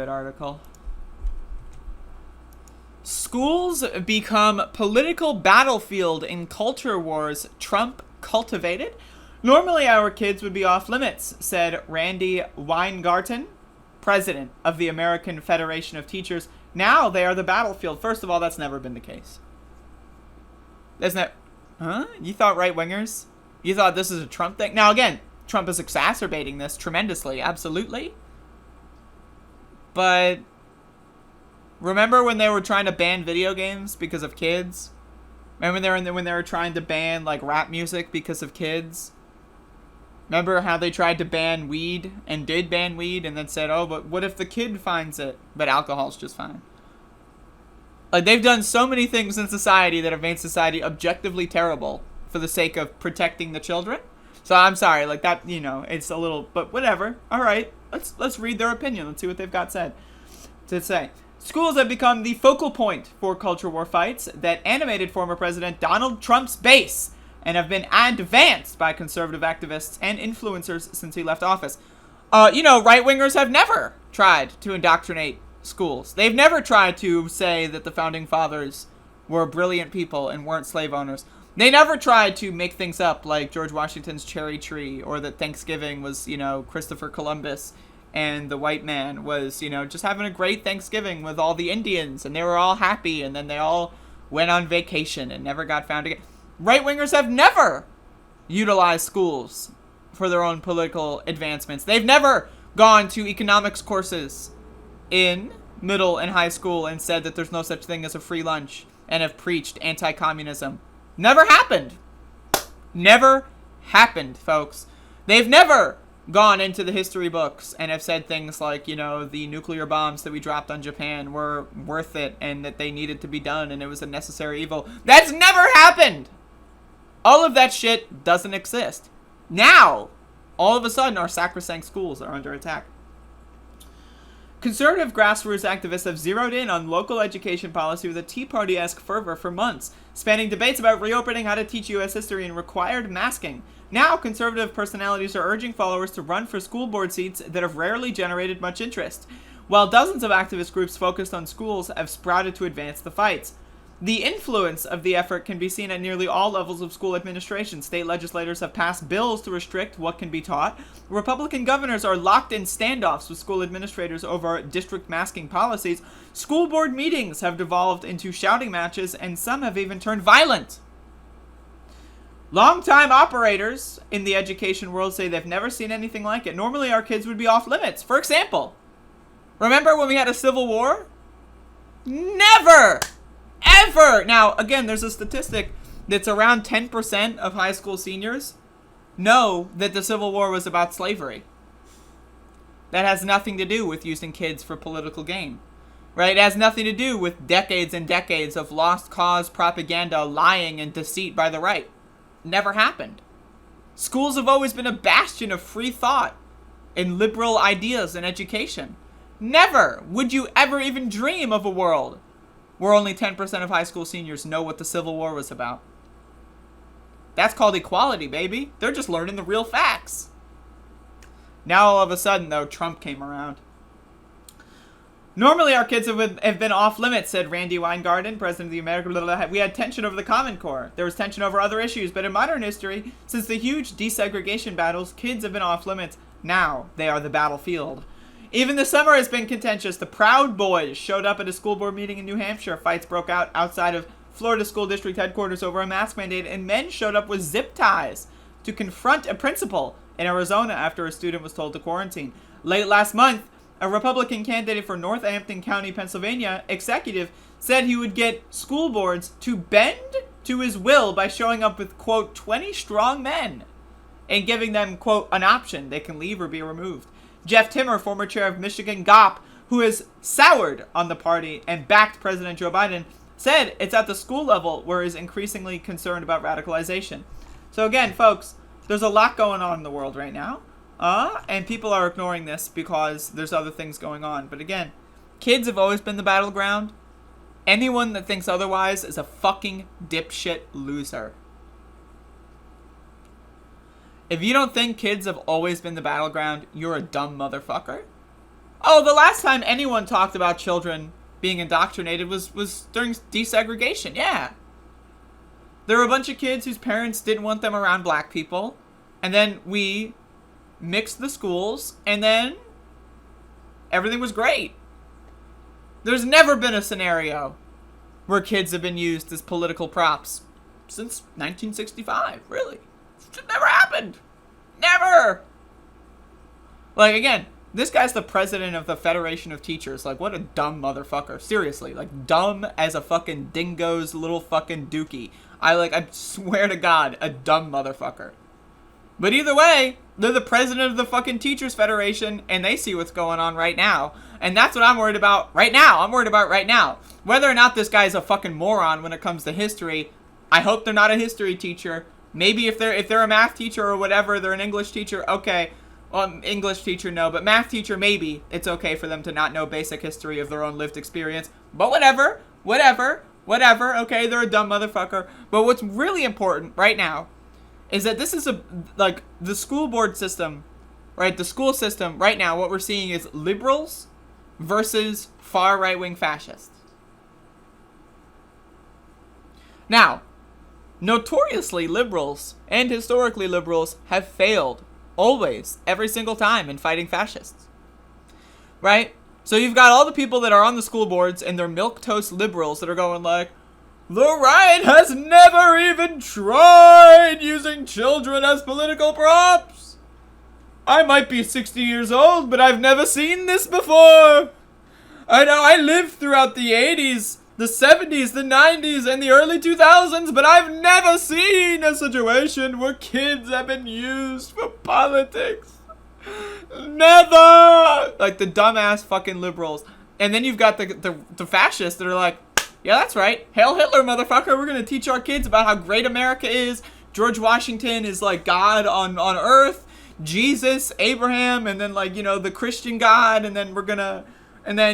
good article. Schools become political battlefield in culture wars Trump cultivated. Normally our kids would be off limits, said Randy Weingarten, president of the American Federation of Teachers. Now they are the battlefield. First of all, that's never been the case. Isn't that... Huh? You thought right-wingers? You thought this is a Trump thing? Now, again, Trump is exacerbating this tremendously, absolutely. But remember when they were trying to ban video games because of kids? Remember when they were trying to ban, like, rap music because of kids? Remember how they tried to ban weed and did ban weed and then said, oh, but what if the kid finds it? But alcohol's just fine. Like, they've done so many things in society that have made society objectively terrible for the sake of protecting the children. So I'm sorry, like that, you know, it's a little, but whatever. All right, let's read their opinion. Let's see what they've got to say. Schools have become the focal point for culture war fights that animated former President Donald Trump's base and have been advanced by conservative activists and influencers since he left office. You know, right-wingers have never tried to indoctrinate schools. They've never tried to say that the founding fathers were brilliant people and weren't slave owners. They never tried to make things up like George Washington's cherry tree, or that Thanksgiving was, you know, Christopher Columbus and the white man was, you know, just having a great Thanksgiving with all the Indians and they were all happy and then they all went on vacation and never got found again. Right-wingers have never utilized schools for their own political advancements. They've never gone to economics courses in middle and high school and said that there's no such thing as a free lunch and have preached anti-communism. Never happened. Never happened, folks. They've never gone into the history books and have said things like, you know, the nuclear bombs that we dropped on Japan were worth it and that they needed to be done and it was a necessary evil. That's never happened. All of that shit doesn't exist. Now, all of a sudden, our sacrosanct schools are under attack. Conservative grassroots activists have zeroed in on local education policy with a Tea Party-esque fervor for months, spanning debates about reopening how to teach U.S. history and required masking. Now, conservative personalities are urging followers to run for school board seats that have rarely generated much interest, while dozens of activist groups focused on schools have sprouted to advance the fights. The influence of the effort can be seen at nearly all levels of school administration. State legislators have passed bills to restrict what can be taught. Republican governors are locked in standoffs with school administrators over district masking policies. School board meetings have devolved into shouting matches, and some have even turned violent. Longtime operators in the education world say they've never seen anything like it. Normally, our kids would be off limits. For example, remember when we had a civil war? Never! Ever! Now, again, there's a statistic that's around 10% of high school seniors know that the Civil War was about slavery. That has nothing to do with using kids for political gain, right? It has nothing to do with decades and decades of lost cause propaganda, lying, and deceit by the right. Never happened. Schools have always been a bastion of free thought and liberal ideas and education. Never would you ever even dream of a world where only 10% of high school seniors know what the Civil War was about. That's called equality, baby. They're just learning the real facts. Now, all of a sudden, though, Trump came around. Normally, our kids have been off limits, said Randy Weingarten, president of the American... We had tension over the Common Core. There was tension over other issues, but in modern history, since the huge desegregation battles, kids have been off limits. Now, they are the battlefield. Even the summer has been contentious. The Proud Boys showed up at a school board meeting in New Hampshire. Fights broke out outside of Florida School District headquarters over a mask mandate, and men showed up with zip ties to confront a principal in Arizona after a student was told to quarantine. Late last month, a Republican candidate for Northampton County, Pennsylvania, executive, said he would get school boards to bend to his will by showing up with, quote, 20 strong men and giving them, quote, an option. They can leave or be removed. Jeff Timmer, former chair of Michigan GOP, who has soured on the party and backed President Joe Biden, said it's at the school level where he's increasingly concerned about radicalization. So again, folks, there's a lot going on in the world right now. And people are ignoring this because there's other things going on. But again, kids have always been the battleground. Anyone that thinks otherwise is a fucking dipshit loser. If you don't think kids have always been the battleground, you're a dumb motherfucker. Oh, the last time anyone talked about children being indoctrinated was during desegregation. Yeah. There were a bunch of kids whose parents didn't want them around black people. And then we mixed the schools. And then everything was great. There's never been a scenario where kids have been used as political props since 1965. Really. It never happened. Never. Like, again, this guy's the president of the Federation of Teachers. Like, what a dumb motherfucker. Seriously. Like, dumb as a fucking dingo's little fucking dookie. I swear to God, a dumb motherfucker. But either way, they're the president of the fucking Teachers Federation, and they see what's going on right now. And that's what I'm worried about right now. I'm worried about right now. Whether or not this guy's a fucking moron when it comes to history, I hope they're not a history teacher. Maybe if they're a math teacher or whatever, they're an English teacher, okay. Well, English teacher, no. But math teacher, maybe. It's okay for them to not know basic history of their own lived experience. But whatever. Okay, they're a dumb motherfucker. But what's really important right now is that this is the school board system, right? The school system right now, what we're seeing is liberals versus far right-wing fascists. Now, notoriously liberals and historically liberals have failed always, every single time in fighting fascists, right? So you've got all the people that are on the school boards and they're milquetoast liberals that are going like, the right has never even tried using children as political props. I might be 60 years old, but I've never seen this before. I know I lived throughout the 80s, the 70s, the 90s, and the early 2000s, but I've never seen a situation where kids have been used for politics. Never! Like the dumbass fucking liberals. And then you've got the fascists that are like, yeah, that's right. Hail Hitler, motherfucker. We're going to teach our kids about how great America is. George Washington is like God on earth. Jesus, Abraham, and then like, you know, the Christian God. And then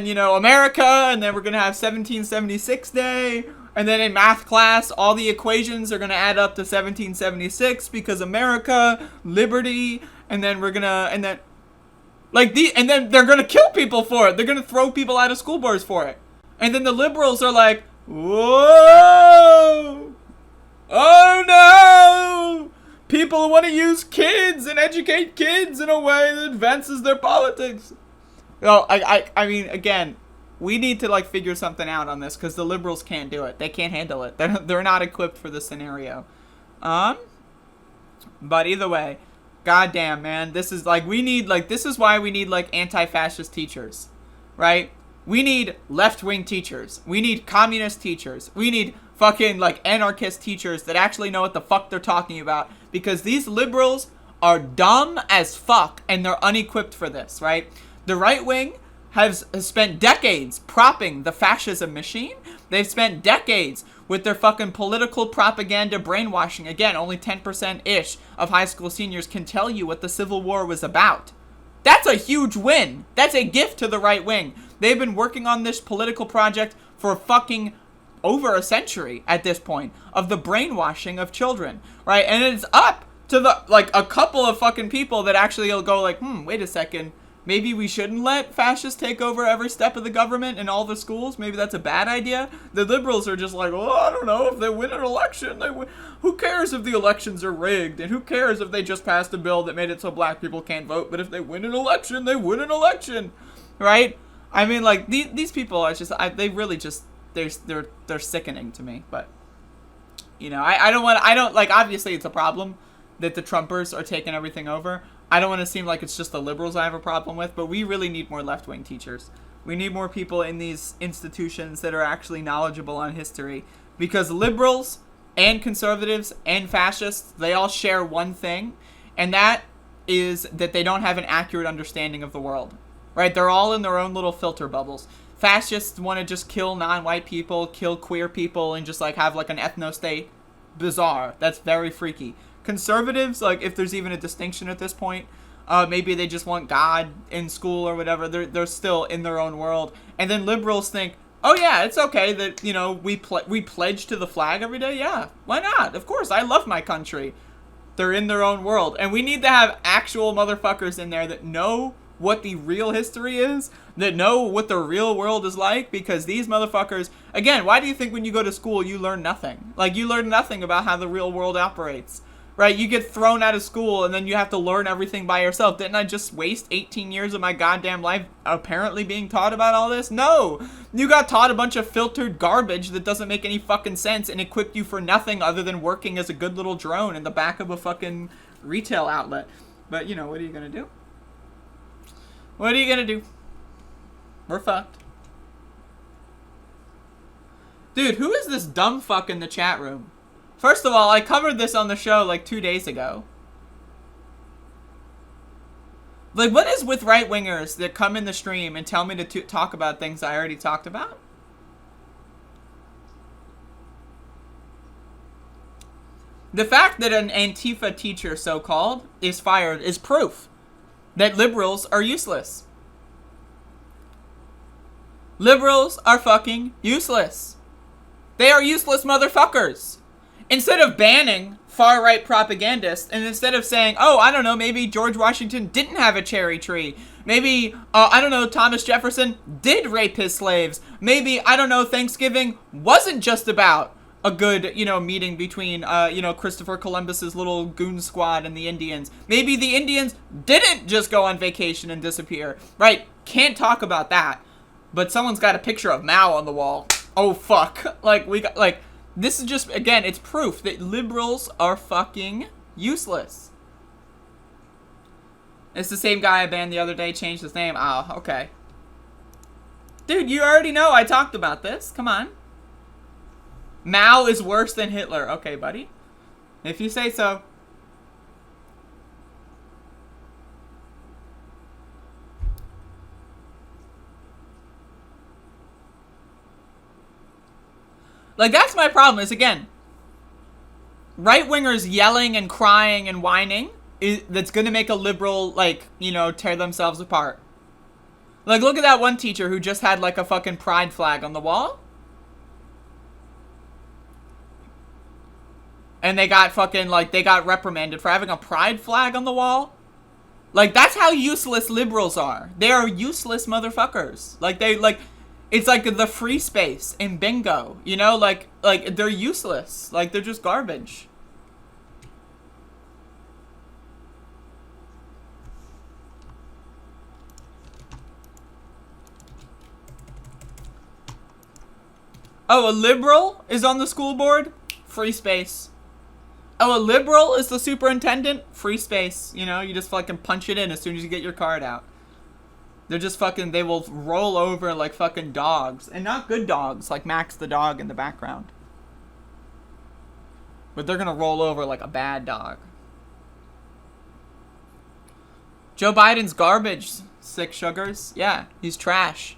you know, America. And then we're going to have 1776 Day. And then in math class, all the equations are going to add up to 1776 because America, liberty. And then and then they're going to kill people for it. They're going to throw people out of school boards for it. And then the liberals are like, whoa, oh no, people want to use kids and educate kids in a way that advances their politics. Well, I mean, again, we need to like figure something out on this because the liberals can't do it. They can't handle it. They're not equipped for this scenario. But either way, goddamn, man, this is why we need like anti-fascist teachers, right? We need left-wing teachers. We need communist teachers. We need fucking, like, anarchist teachers that actually know what the fuck they're talking about. Because these liberals are dumb as fuck, and they're unequipped for this, right? The right wing has spent decades propping the fascism machine. They've spent decades with their fucking political propaganda brainwashing. Again, only 10%-ish of high school seniors can tell you what the Civil War was about. That's a huge win. That's a gift to the right wing. They've been working on this political project for fucking over a century at this point of the brainwashing of children, right? And it's up to a couple of fucking people that actually will go like, wait a second, maybe we shouldn't let fascists take over every step of the government and all the schools. Maybe that's a bad idea. The liberals are just like, I don't know, if they win an election, who cares if the elections are rigged? And who cares if they just passed a bill that made it so black people can't vote? But if they win an election, they win an election, right? I mean, like, these people are just, they really just, they're sickening to me. But, you know, obviously it's a problem that the Trumpers are taking everything over. I don't want to seem like it's just the liberals I have a problem with, but we really need more left-wing teachers. We need more people in these institutions that are actually knowledgeable on history. Because liberals and conservatives and fascists, they all share one thing, and that is that they don't have an accurate understanding of the world. Right? They're all in their own little filter bubbles. Fascists want to just kill non-white people, kill queer people, and just like have like an ethno-state. Bizarre. That's very freaky. Conservatives, like if there's even a distinction at this point, maybe they just want God in school or whatever. They're still in their own world. And then liberals think, oh yeah, it's okay that, you know, we pledge to the flag every day. Yeah, why not? Of course, I love my country. They're in their own world. And we need to have actual motherfuckers in there that know what the real history is, that know what the real world is like, because these motherfuckers, again, why do you think when you go to school you learn nothing? Like, you learn nothing about how the real world operates, right? You get thrown out of school and then you have to learn everything by yourself. Didn't I just waste 18 years of my goddamn life apparently being taught about all this? No! You got taught a bunch of filtered garbage that doesn't make any fucking sense and equipped you for nothing other than working as a good little drone in the back of a fucking retail outlet. But, you know, what are you gonna do? What are you gonna do? We're fucked. Dude, who is this dumb fuck in the chat room? First of all, I covered this on the show like 2 days ago. Like, what is with right-wingers that come in the stream and tell me to talk about things I already talked about? The fact that an Antifa teacher, so-called, is fired is proof that liberals are useless. Liberals are fucking useless. They are useless motherfuckers. Instead of banning far-right propagandists, and instead of saying, oh, I don't know, maybe George Washington didn't have a cherry tree. Maybe, I don't know, Thomas Jefferson did rape his slaves. Maybe, I don't know, Thanksgiving wasn't just about a good, you know, meeting between, you know, Christopher Columbus's little goon squad and the Indians. Maybe the Indians didn't just go on vacation and disappear. Right? Can't talk about that. But someone's got a picture of Mao on the wall. Oh, fuck. Like, we got, like, this is just, again, it's proof that liberals are fucking useless. It's the same guy I banned the other day, changed his name. Oh, okay. Dude, you already know I talked about this. Come on. Mao is worse than Hitler. Okay, buddy. If you say so. Like, that's my problem, is, again, right-wingers yelling and crying and whining, that's gonna make a liberal, like, you know, tear themselves apart. Like, look at that one teacher who just had, like, a fucking pride flag on the wall. And they got fucking, like, they got reprimanded for having a pride flag on the wall. Like, that's how useless liberals are. They are useless motherfuckers. Like, they, like, it's like the free space in bingo, you know? Like, they're useless. Like, they're just garbage. Oh, a liberal is on the school board? Free space. Oh, a liberal is the superintendent? Free space. You know, you just fucking punch it in as soon as you get your card out. They're just fucking, they will roll over like fucking dogs. And not good dogs, like Max the dog in the background. But they're gonna roll over like a bad dog. Joe Biden's garbage, Sick Sugars. Yeah, he's trash.